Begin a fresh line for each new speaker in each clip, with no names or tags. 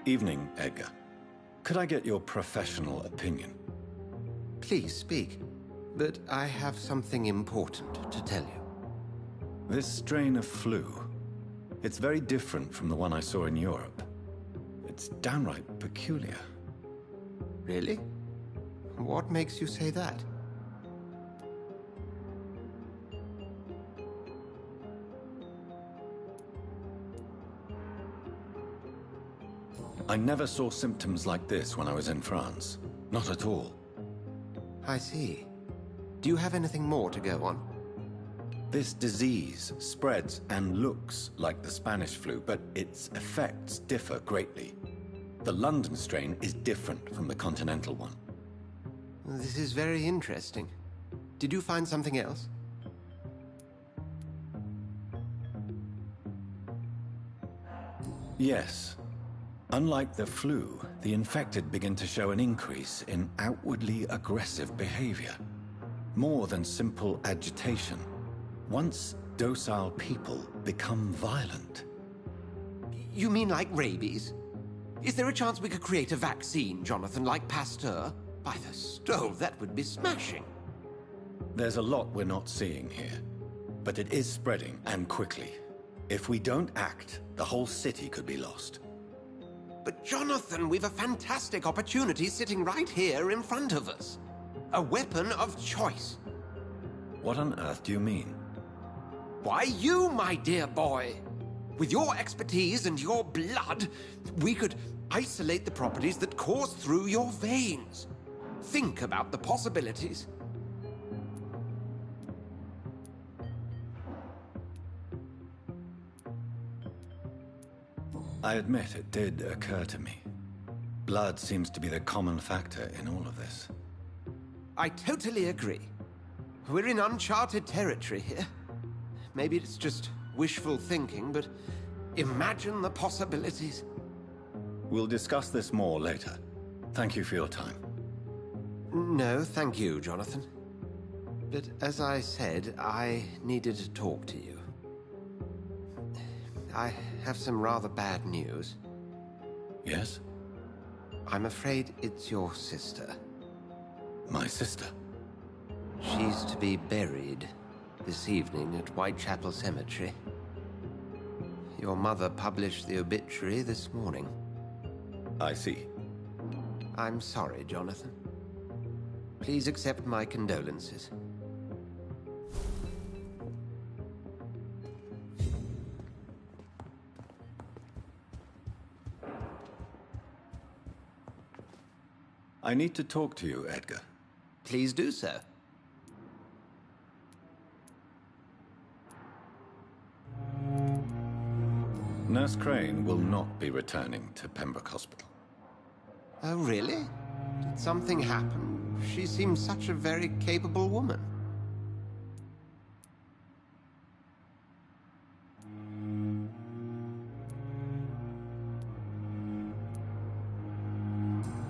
Evening, Edgar. Could I get your professional opinion?
Please speak, but I have something important to tell you.
This strain of flu, it's very different from the one I saw in Europe. It's downright peculiar.
Really? What makes you say that?
I never saw symptoms like this when I was in France. Not at all.
I see. Do you have anything more to go on?
This disease spreads and looks like the Spanish flu, but its effects differ greatly. The London strain is different from the continental one.
This is very interesting. Did you find something else?
Yes. Unlike the flu, the infected begin to show an increase in outwardly aggressive behavior. More than simple agitation. Once docile people become violent.
You mean like rabies? Is there a chance we could create a vaccine, Jonathan, like Pasteur? By the stove, that would be smashing.
There's a lot we're not seeing here. But it is spreading, and quickly. If we don't act, the whole city could be lost.
But Jonathan, we've a fantastic opportunity sitting right here in front of us. A weapon of choice.
What on earth do you mean?
Why, you, my dear boy. With your expertise and your blood, we could isolate the properties that course through your veins. Think about the possibilities.
I admit it did occur to me. Blood seems to be the common factor in all of this.
I totally agree. We're in uncharted territory here. Maybe it's just wishful thinking, but imagine the possibilities.
We'll discuss this more later. Thank you for your time.
No, thank you, Jonathan. But as I said, I needed to talk to you. I have some rather bad news.
Yes?
I'm afraid it's your sister.
My sister?
She's to be buried this evening at Whitechapel Cemetery. Your mother published the obituary this morning.
I see.
I'm sorry, Jonathan. Please accept my condolences.
I need to talk to you, Edgar.
Please do so.
Nurse Crane will not be returning to Pembroke Hospital.
Oh, really? Did something happen? She seems such a very capable woman.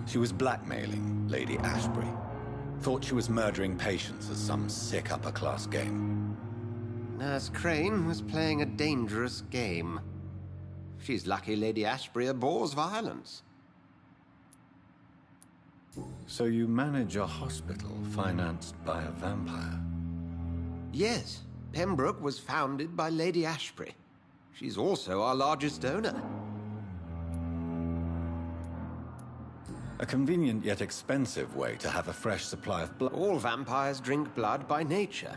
She was blackmailing Lady Ashbury. Thought she was murdering patients as some sick upper-class game.
Nurse Crane was playing a dangerous game. She's lucky Lady Ashbury abhors violence.
So you manage a hospital financed by a vampire?
Yes, Pembroke was founded by Lady Ashbury. She's also our largest donor.
A convenient yet expensive way to have a fresh supply of blood.
All vampires drink blood by nature.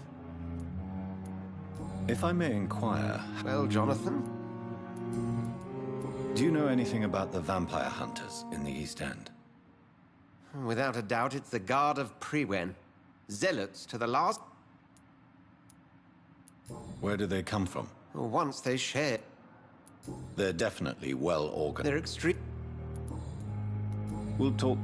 If I may inquire,
Well, Jonathan?
do you know anything about the vampire hunters in the East End?
Without a doubt, it's the Guard of Prewen. Zealots to the last.
Where do they come from?
Once they share.
They're definitely well organized.
They're extreme.
We'll talk.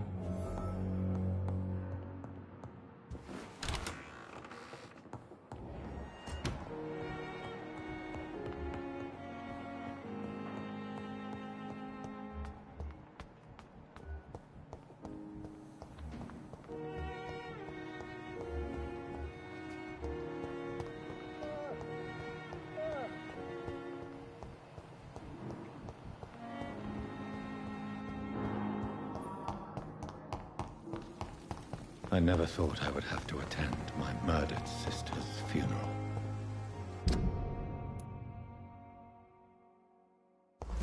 I never thought I would have to attend my murdered sister's funeral.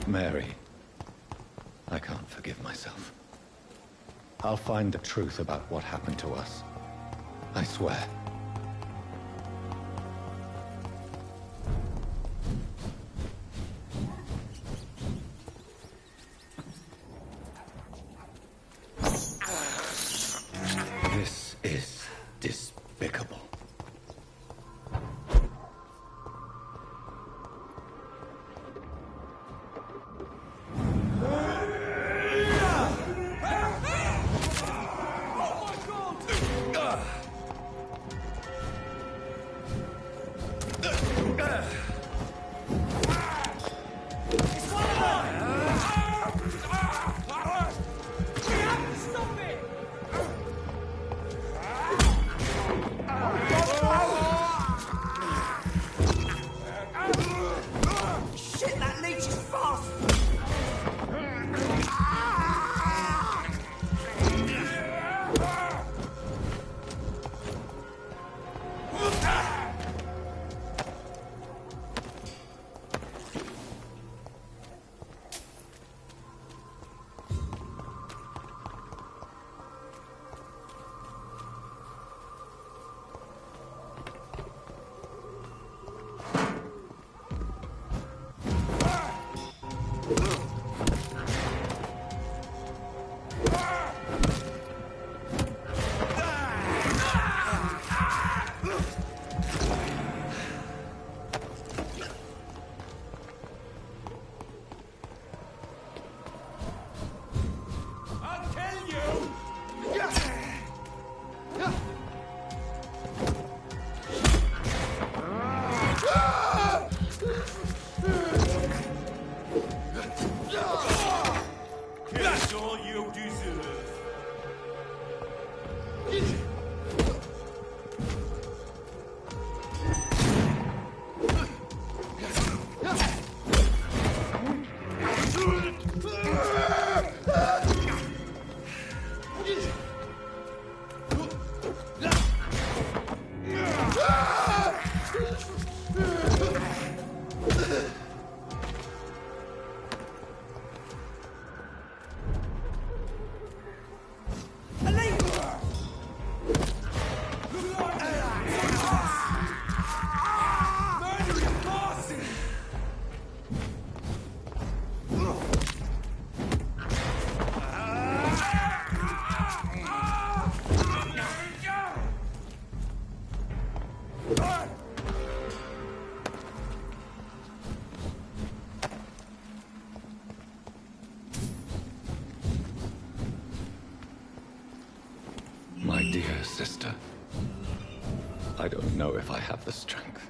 Mary, I can't forgive myself. I'll find the truth about what happened to us. I swear. This is despicable. My dear sister, I don't know if I have the strength.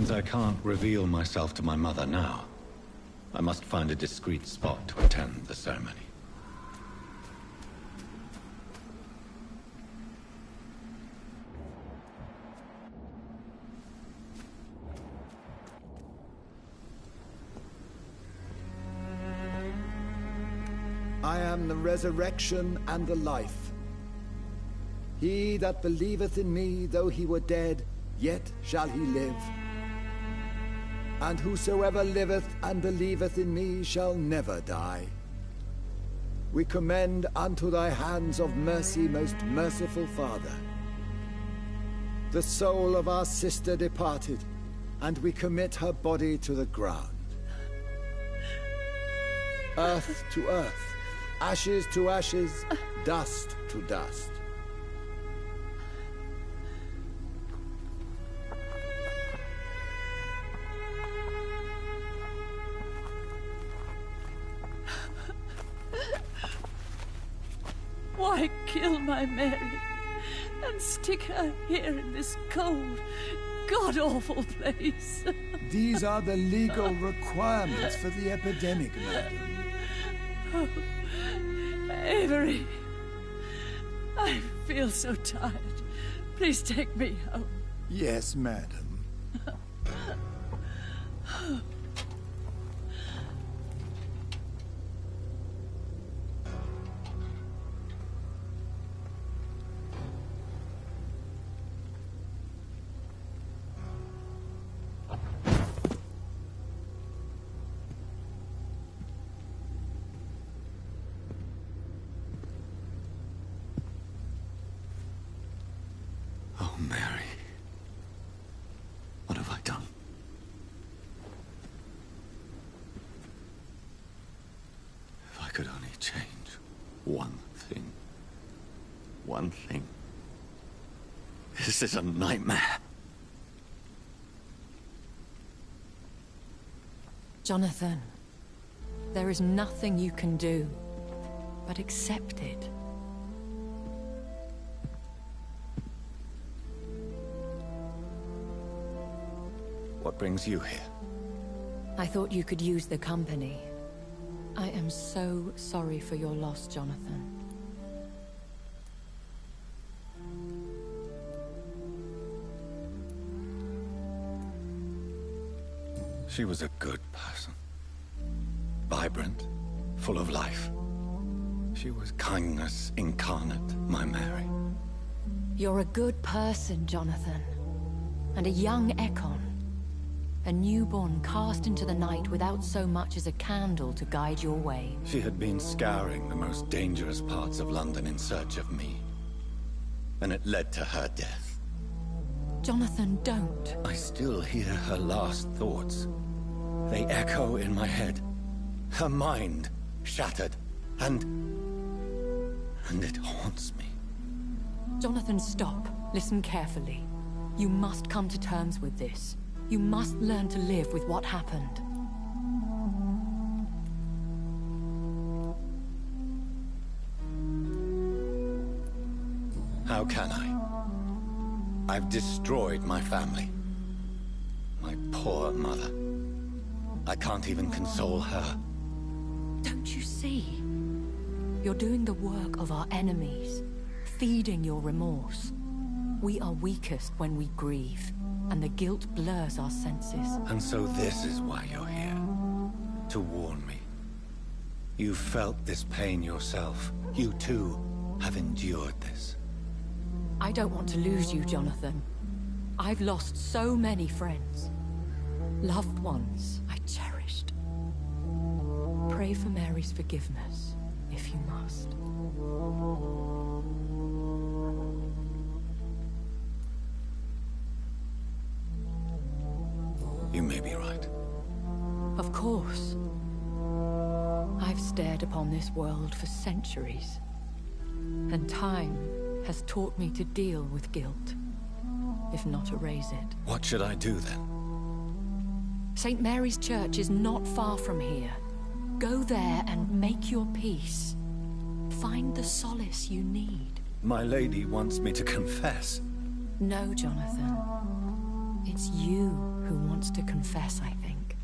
Since I can't reveal myself to my mother now, I must find a discreet spot to attend the ceremony.
I am the resurrection and the life. He that believeth in me, though he were dead, yet shall he live. And whosoever liveth and believeth in me shall never die. We commend unto thy hands of mercy, most merciful Father, the soul of our sister departed, and we commit her body to the ground. Earth to earth, ashes to ashes, dust to dust.
Why kill my Mary and stick her here in this cold, god-awful place?
These are the legal requirements for the epidemic, madam.
Oh, Avery, I feel so tired. Please take me home.
Yes, madam.
Oh, Mary. What have I done? If I could only change one thing. One thing. This is a nightmare.
Jonathan, there is nothing you can do but accept it.
What brings you here?
I thought you could use the company. I am so sorry for your loss, Jonathan.
She was a good person. Vibrant, full of life. She was kindness incarnate, my Mary.
You're a good person, Jonathan. And a young Ekon. A newborn cast into the night without so much as a candle to guide your way.
She had been scouring the most dangerous parts of London in search of me. And it led to her death.
Jonathan, don't.
I still hear her last thoughts. They echo in my head. Her mind shattered, and it haunts me.
Jonathan, stop. Listen carefully. You must come to terms with this. You must learn to live with what happened.
How can I? I've destroyed my family. My poor mother. I can't even console her.
Don't you see? You're doing the work of our enemies, feeding your remorse. We are weakest when we grieve, and the guilt blurs our senses.
And so this is why you're here. To warn me. You've felt this pain yourself. You too have endured this.
I don't want to lose you, Jonathan. I've lost so many friends. Loved ones I cherished. Pray for Mary's forgiveness, if you must.
You may be right.
Of course. I've stared upon this world for centuries. And time has taught me to deal with guilt, if not erase it.
What should I do then?
St. Mary's Church is not far from here. Go there and make your peace. Find the solace you need.
My lady wants me to confess.
No, Jonathan. It's you who wants to confess, I think.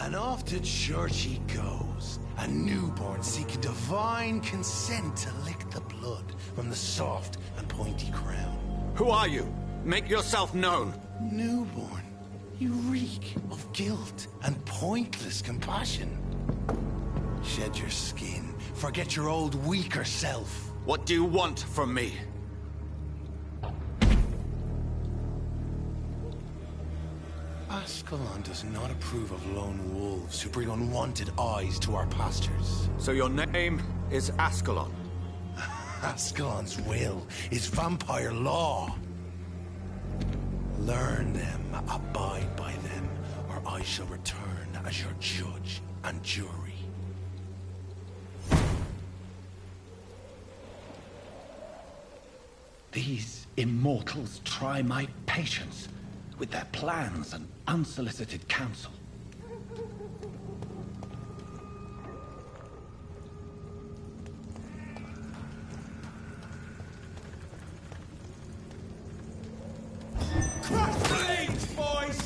And off to church he goes, a newborn seeking divine consent to lick the blood from the soft and pointy crown.
Who are you? Make yourself known.
Newborn, you reek of guilt and pointless compassion. Shed your skin, forget your old weaker self.
What do you want from me?
Ascalon does not approve of lone wolves who bring unwanted eyes to our pastures.
So your name is Ascalon?
Ascalon's will is vampire law. Learn them, abide by them, or I shall return as your judge and jury.
These immortals try my patience with their plans and unsolicited counsel.
Crack blades, boys!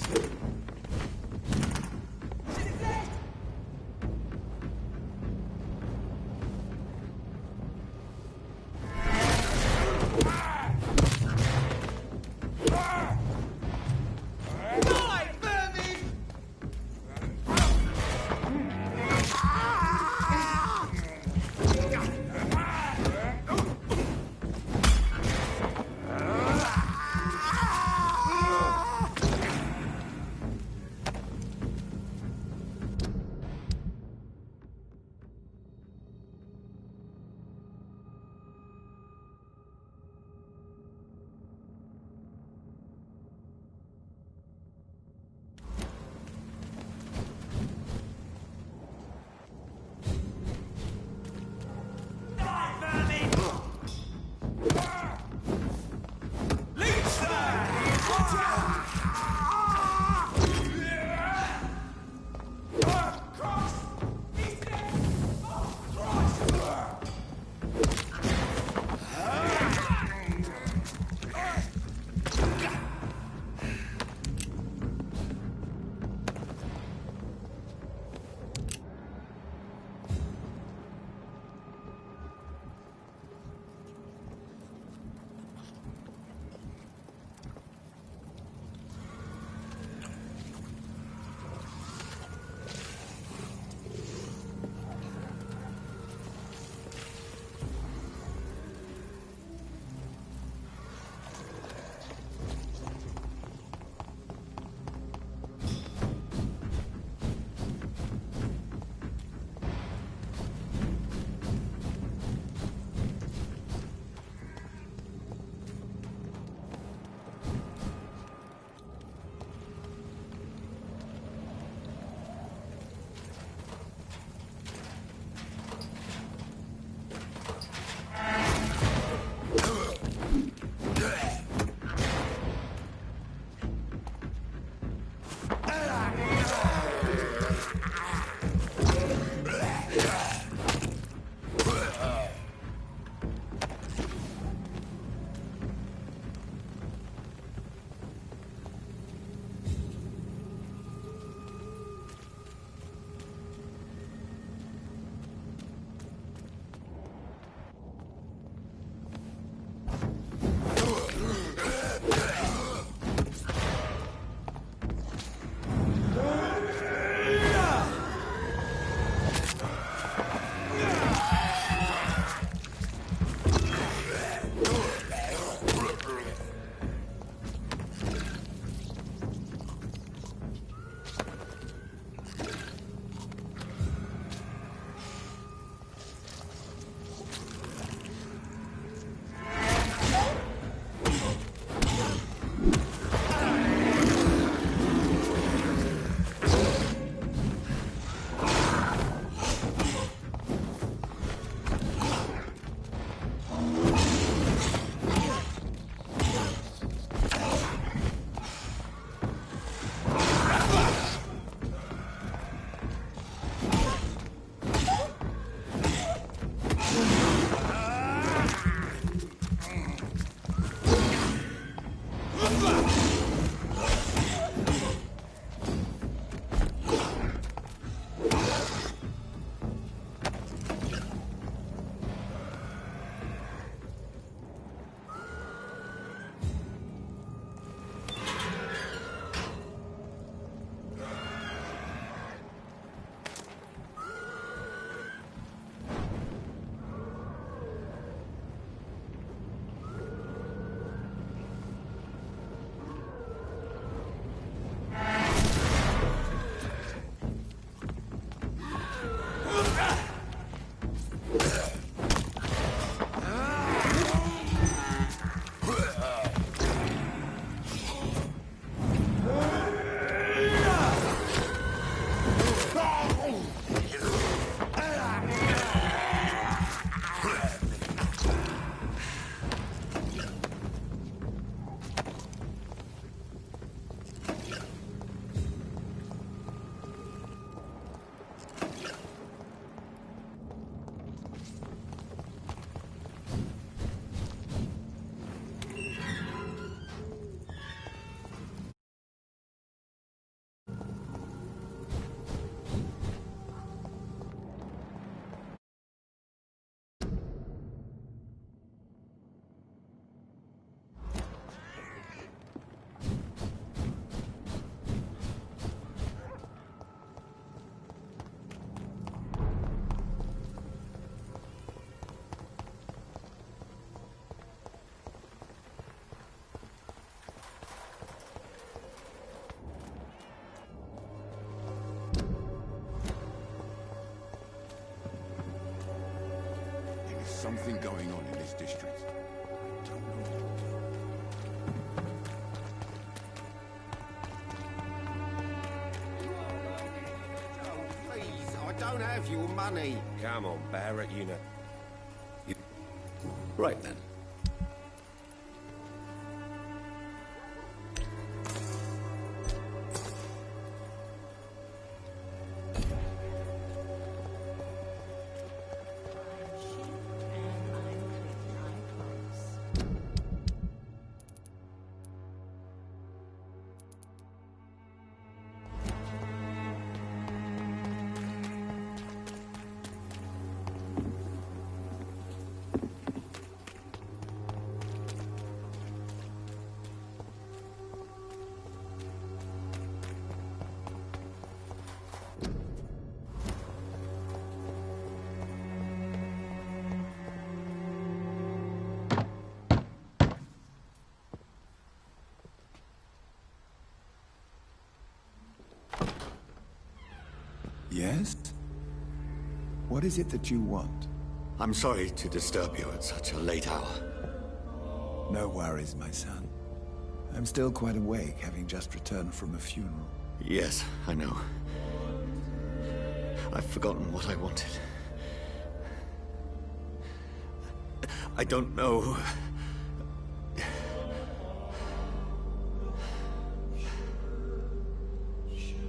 something going on in this district.
Please, I don't have your money.
Come on, Barrett, you know.
Right then.
Yes? What is it that you want?
I'm sorry to disturb you at such a late hour.
No worries, my son. I'm still quite awake, having just returned from a funeral.
Yes, I know. I've forgotten what I wanted. I don't know.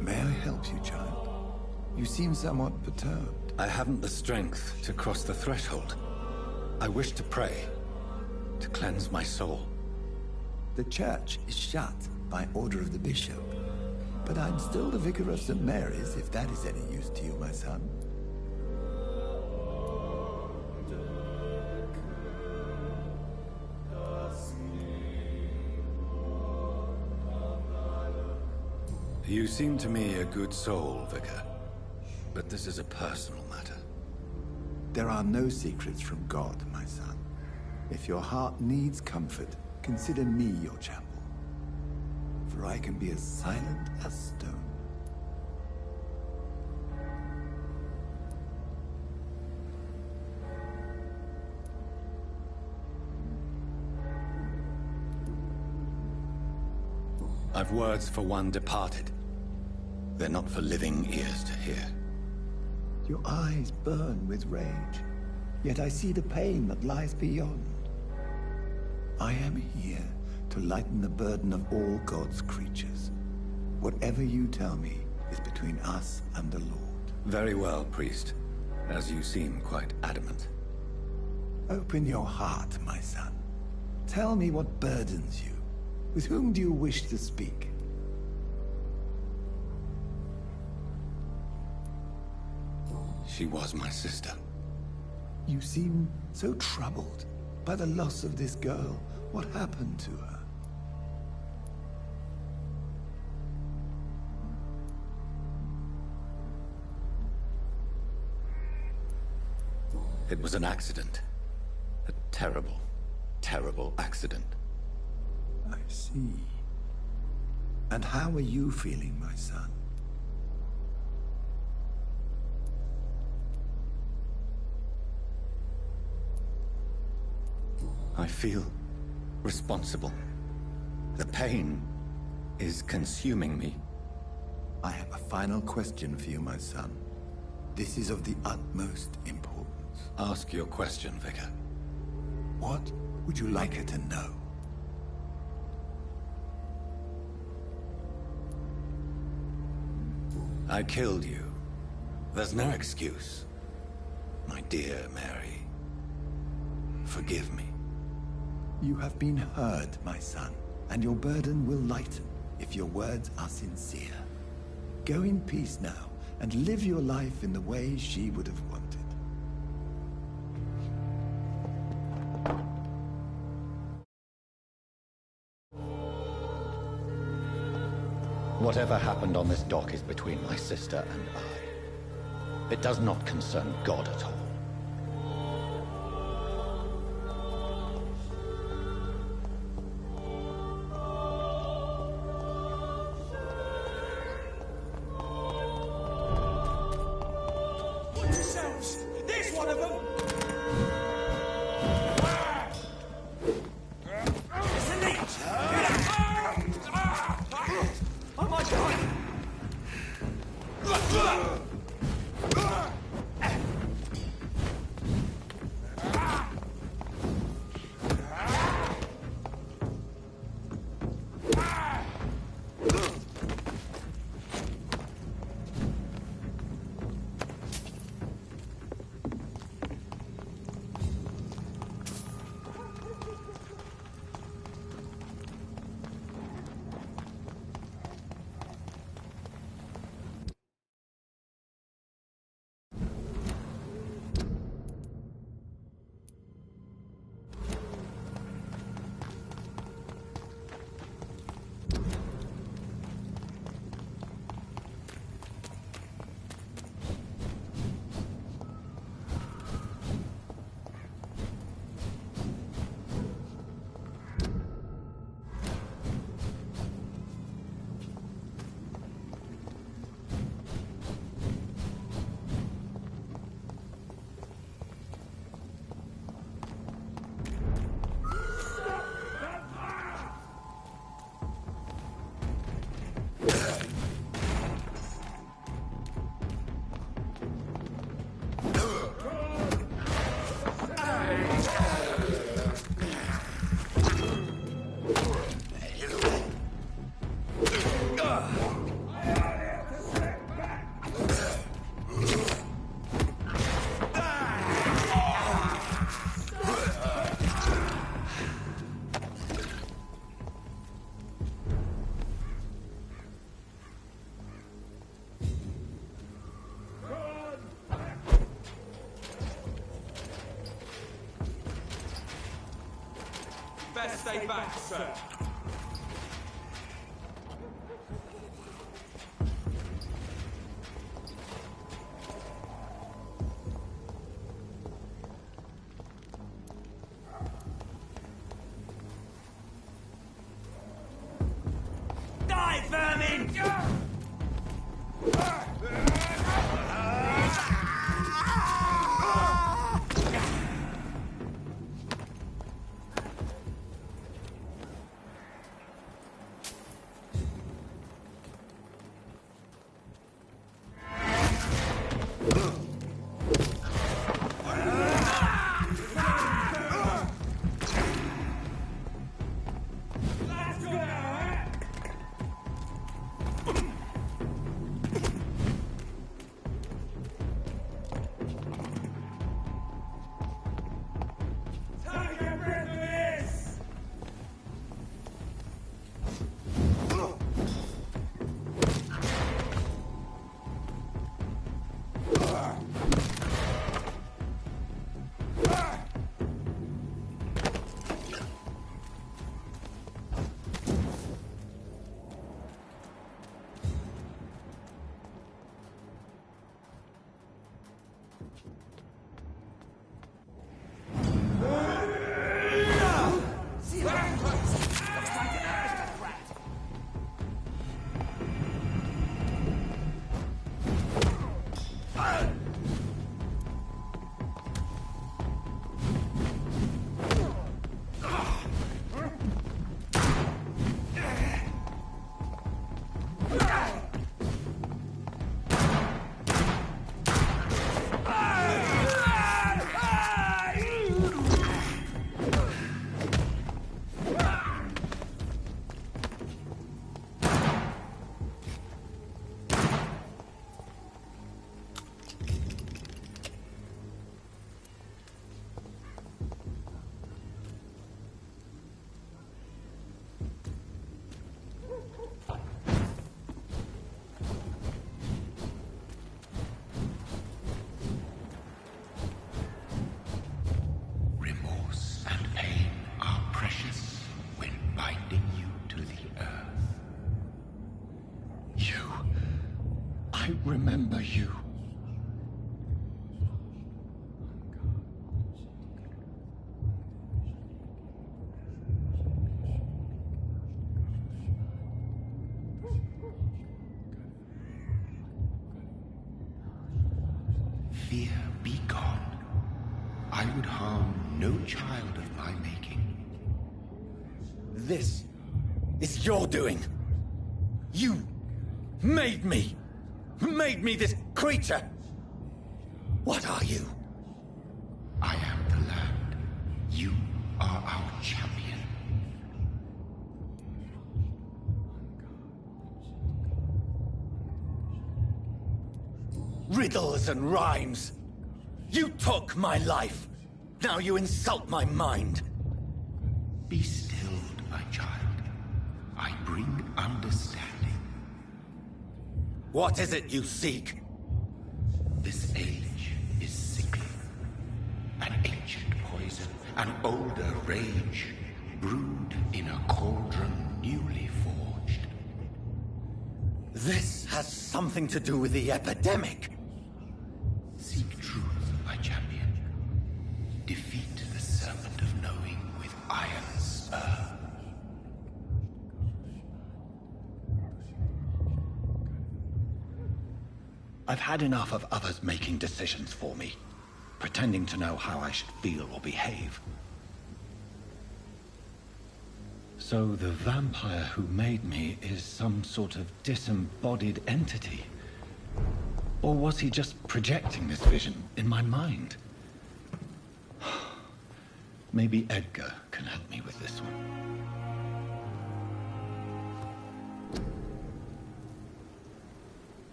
May I help you, child? You seem somewhat perturbed.
I haven't the strength to cross the threshold. I wish to pray, to cleanse my soul.
The church is shut by order of the bishop. But I'm still the vicar of St. Mary's, if that is any use to you, my son.
You seem to me a good soul, Vicar. But this is a personal matter.
There are no secrets from God, my son. If your heart needs comfort, consider me your chapel. For I can be as silent as stone.
I've words for one departed. They're not for living ears to hear.
Your eyes burn with rage, yet I see the pain that lies beyond. I am here to lighten the burden of all God's creatures. Whatever you tell me is between us and the Lord.
Very well, priest, as you seem quite adamant.
Open your heart, my son. Tell me what burdens you. With whom do you wish to speak?
She was my sister.
You seem so troubled by the loss of this girl. What happened to her?
It was an accident. A terrible, terrible accident.
I see. And how are you feeling, my son?
I feel responsible. The pain is consuming me.
I have a final question for you, my son. This is of the utmost importance.
Ask your question, Vicar.
What would you like her to know?
I killed you. There's no excuse. My dear Mary, forgive me.
You have been heard, my son, and your burden will lighten if your words are sincere. Go in peace now, and live your life in the way she would have wanted.
Whatever happened on this dock is between my sister and I. It does not concern God at all.
Watch yourselves! There's one of them!
Best stay back, sir.
Die, vermin!
I remember you.
Fear be gone. I would harm no child of my making.
This is your doing. You made me this creature. What are you?
I am the land. You are our champion.
Riddles and rhymes. You took my life. Now you insult my mind.
Be stilled, my child. I bring understanding.
What is it you seek?
This age is sickly. An ancient poison, an older rage, brewed in a cauldron newly forged.
This has something to do with the epidemic.
Seek truth, my champion. Defeat the serpent of knowing with iron spur.
I've had enough of others making decisions for me, pretending to know how I should feel or behave. So the vampire who made me is some sort of disembodied entity? Or was he just projecting this vision in my mind? Maybe Edgar can help me with this one.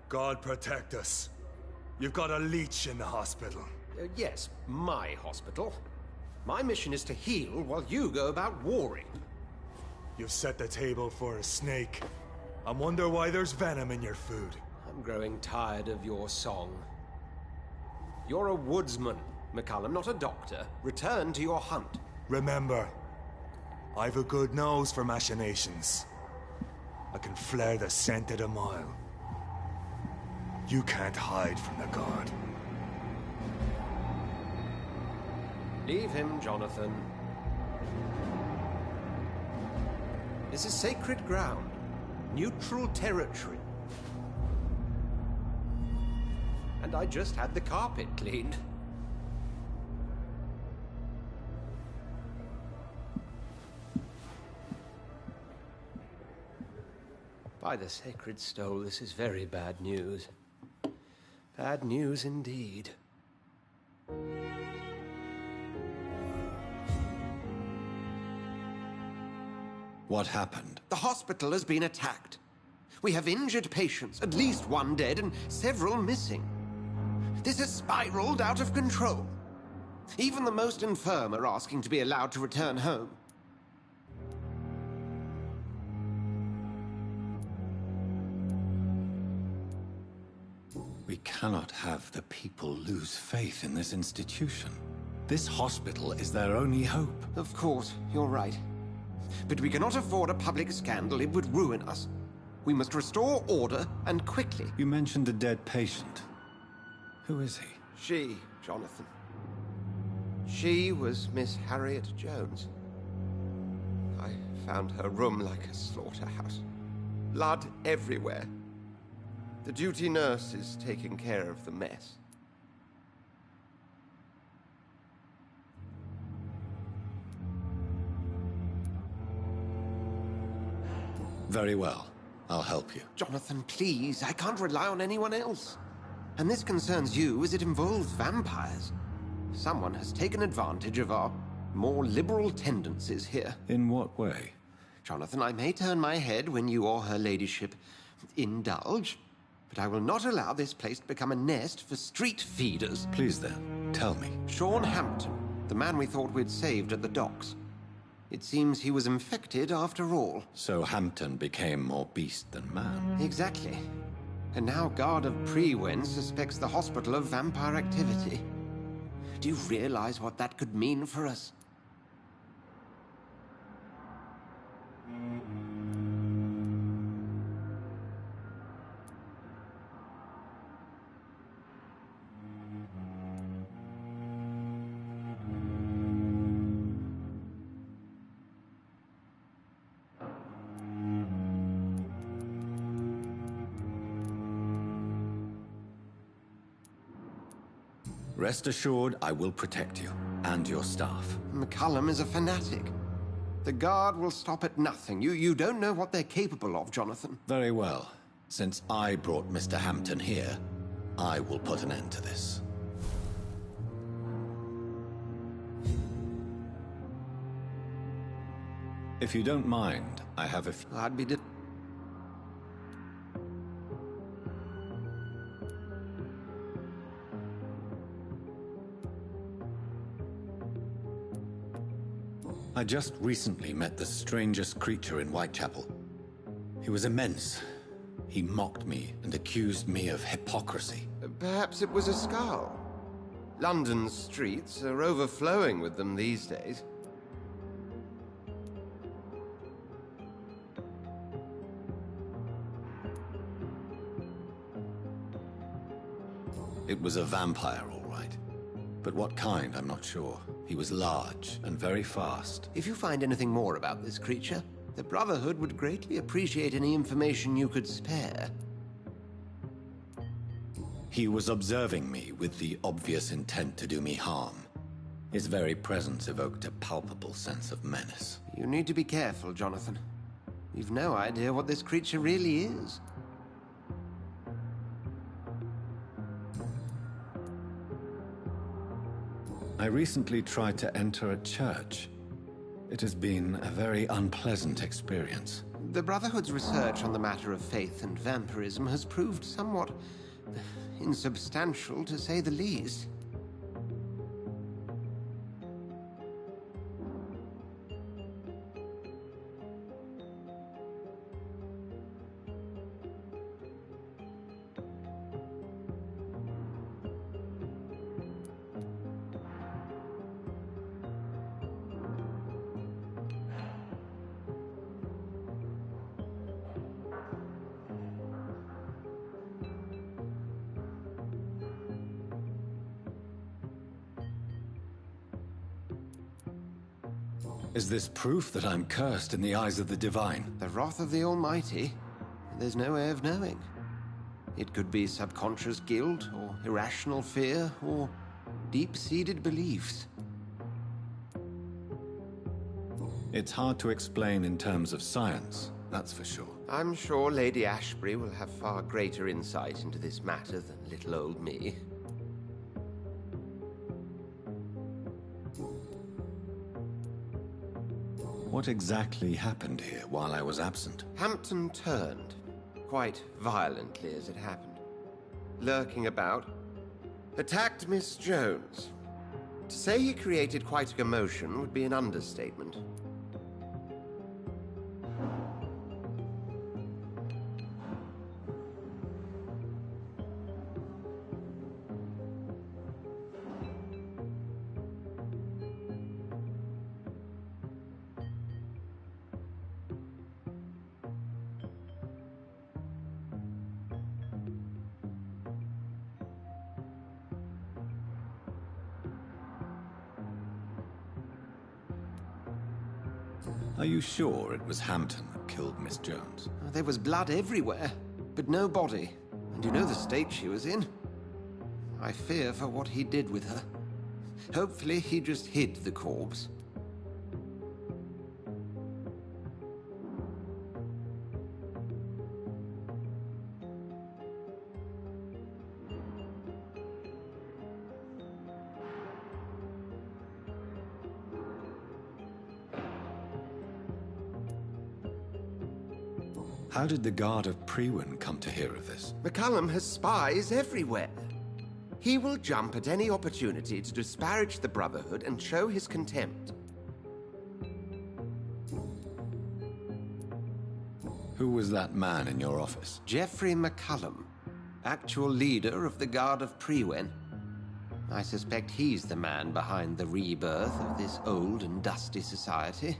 God protect us. You've got a leech in the hospital.
Yes, my hospital. My mission is to heal while you go about warring.
You've set the table for a snake. I wonder why there's venom in your food.
I'm growing tired of your song. You're a woodsman, McCallum, not a doctor. Return to your hunt.
Remember, I've a good nose for machinations. I can flare the scent at a mile. You can't hide from the god.
Leave him, Jonathan. This is sacred ground. Neutral territory. And I just had the carpet cleaned. By the sacred stole, this is very bad news. Bad news indeed.
What happened?
The hospital has been attacked. We have injured patients, at least one dead and several missing. This has spiraled out of control. Even the most infirm are asking to be allowed to return home.
We cannot have the people lose faith in this institution. This hospital is their only hope.
Of course, you're right. But we cannot afford a public scandal. It would ruin us. We must restore order, and quickly.
You mentioned a dead patient. Who is he?
She, Jonathan. She was Miss Harriet Jones. I found her room like a slaughterhouse. Blood everywhere. The duty nurse is taking care of the mess.
Very well. I'll help you.
Jonathan, please. I can't rely on anyone else. And this concerns you as it involves vampires. Someone has taken advantage of our more liberal tendencies here.
In what way?
Jonathan, I may turn my head when you or her ladyship indulge, but I will not allow this place to become a nest for street feeders.
Please then, tell me.
Sean Hampton, the man we thought we'd saved at the docks. It seems he was infected after all.
So Hampton became more beast than man.
Exactly. And now Guard of Prewen suspects the hospital of vampire activity. Do you realize what that could mean for us?
Rest assured, I will protect you and your staff.
McCullum is a fanatic. The Guard will stop at nothing. You don't know what they're capable of, Jonathan.
Very well. Since I brought Mr. Hampton here, I will put an end to this. If you don't mind, I have a few...
I'd be...
I just recently met the strangest creature in Whitechapel. He was immense. He mocked me and accused me of hypocrisy.
Perhaps it was a skull. London's streets are overflowing with them these days.
It was a vampire, all right. But what kind, I'm not sure. He was large and very fast.
If you find anything more about this creature, the Brotherhood would greatly appreciate any information you could spare.
He was observing me with the obvious intent to do me harm. His very presence evoked a palpable sense of menace.
You need to be careful, Jonathan. You've no idea what this creature really is.
I recently tried to enter a church. It has been a very unpleasant experience.
The Brotherhood's research on the matter of faith and vampirism has proved somewhat insubstantial, to say the least.
Is this proof that I'm cursed in the eyes of the divine?
The wrath of the Almighty? There's no way of knowing. It could be subconscious guilt, or irrational fear, or deep-seated beliefs.
It's hard to explain in terms of science, that's for sure.
I'm sure Lady Ashbury will have far greater insight into this matter than little old me.
What exactly happened here while I was absent?
Hampton turned, quite violently as it happened. Lurking about, attacked Miss Jones. To say he created quite a commotion would be an understatement.
Are you sure it was Hampton that killed Miss Jones?
There was blood everywhere, but no body. And you know the state she was in. I fear for what he did with her. Hopefully he just hid the corpse.
How did the Guard of Prewin come to hear of this?
McCallum has spies everywhere. He will jump at any opportunity to disparage the Brotherhood and show his contempt.
Who was that man in your office?
Geoffrey McCallum, actual leader of the Guard of Prewin. I suspect he's the man behind the rebirth of this old and dusty society.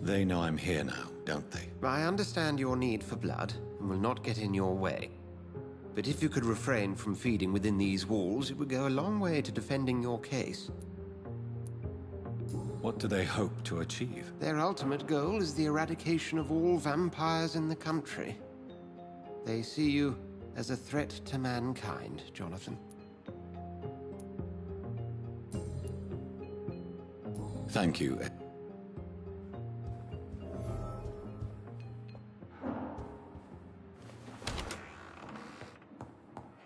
They know I'm here now, don't they?
I understand your need for blood and will not get in your way. But if you could refrain from feeding within these walls, it would go a long way to defending your case.
What do they hope to achieve?
Their ultimate goal is the eradication of all vampires in the country. They see you as a threat to mankind, Jonathan.
Thank you.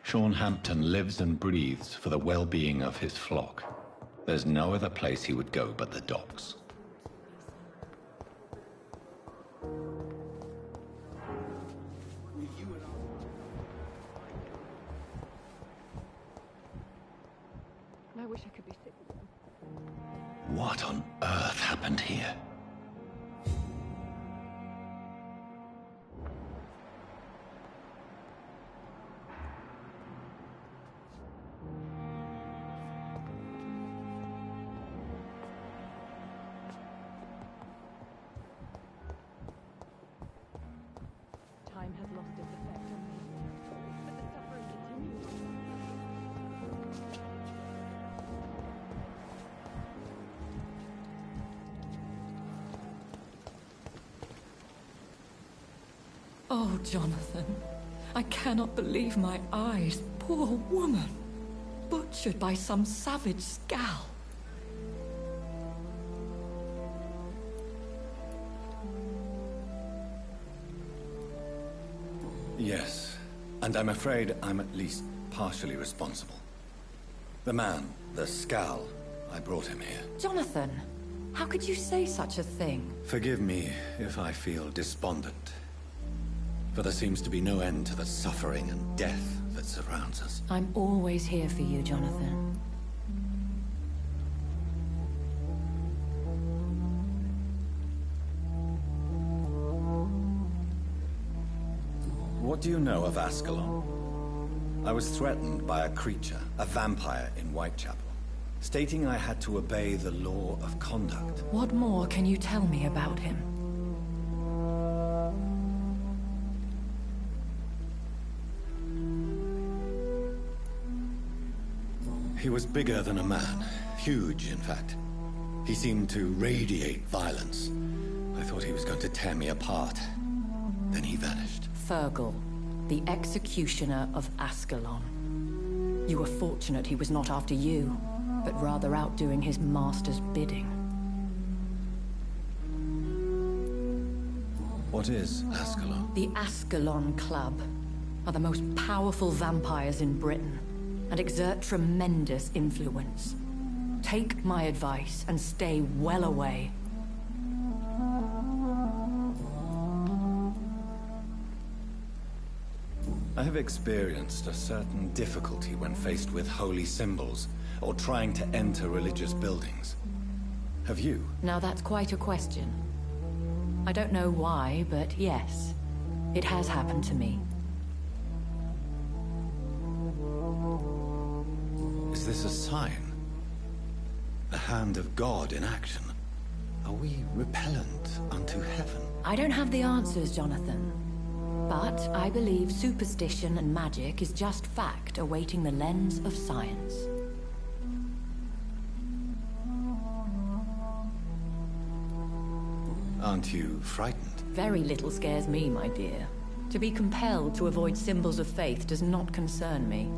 Sean Hampton lives and breathes for the well-being of his flock. There's no other place he would go but the docks.
I wish I could be sick with them.
What on earth happened here?
Time has lost its effect on me, but the suffering continues. Oh, Jonathan, I cannot believe my eyes. Poor woman, butchered by some savage scowl.
Yes, and I'm afraid I'm at least partially responsible. The man, the Scowl, I brought him here.
Jonathan, how could you say such a thing?
Forgive me if I feel despondent. For there seems to be no end to the suffering and death that surrounds us.
I'm always here for you, Jonathan.
What do you know of Ascalon? I was threatened by a creature, a vampire in Whitechapel, stating I had to obey the law of conduct.
What more can you tell me about him?
He was bigger than a man. Huge, in fact. He seemed to radiate violence. I thought he was going to tear me apart. Then he vanished.
Fergal, the executioner of Ascalon. You were fortunate he was not after you, but rather out doing his master's bidding.
What is Ascalon?
The Ascalon Club are the most powerful vampires in Britain and exert tremendous influence. Take my advice and stay well away.
I have experienced a certain difficulty when faced with holy symbols or trying to enter religious buildings. Have you?
Now that's quite a question. I don't know why, but yes, it has happened to me.
Is this a sign? The hand of God in action? Are we repellent unto heaven?
I don't have the answers, Jonathan. But I believe superstition and magic is just fact awaiting the lens of science.
Aren't you frightened?
Very little scares me, my dear. To be compelled to avoid symbols of faith does not concern me.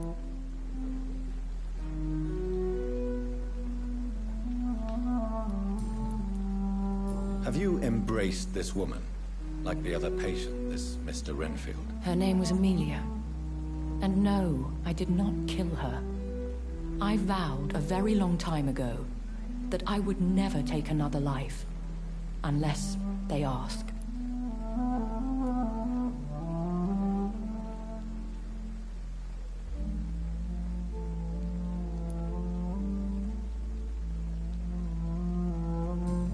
Have you embraced this woman? Like the other patient, this Mr. Renfield?
Her name was Amelia. And no, I did not kill her. I vowed a very long time ago that I would never take another life, unless they ask.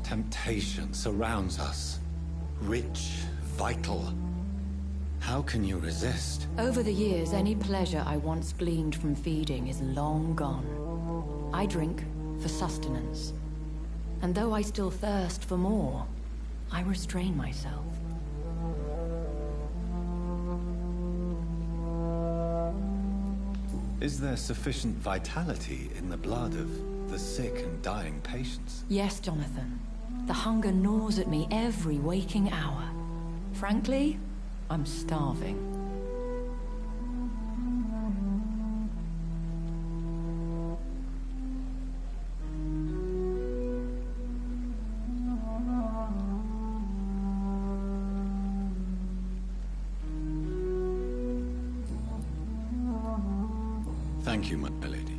Temptation surrounds us. Rich, vital. How can you resist?
Over the years, any pleasure I once gleaned from feeding is long gone. I drink for sustenance. And though I still thirst for more, I restrain myself.
Is there sufficient vitality in the blood of the sick and dying patients?
Yes, Jonathan. The hunger gnaws at me every waking hour. Frankly, I'm starving.
Thank you, my lady.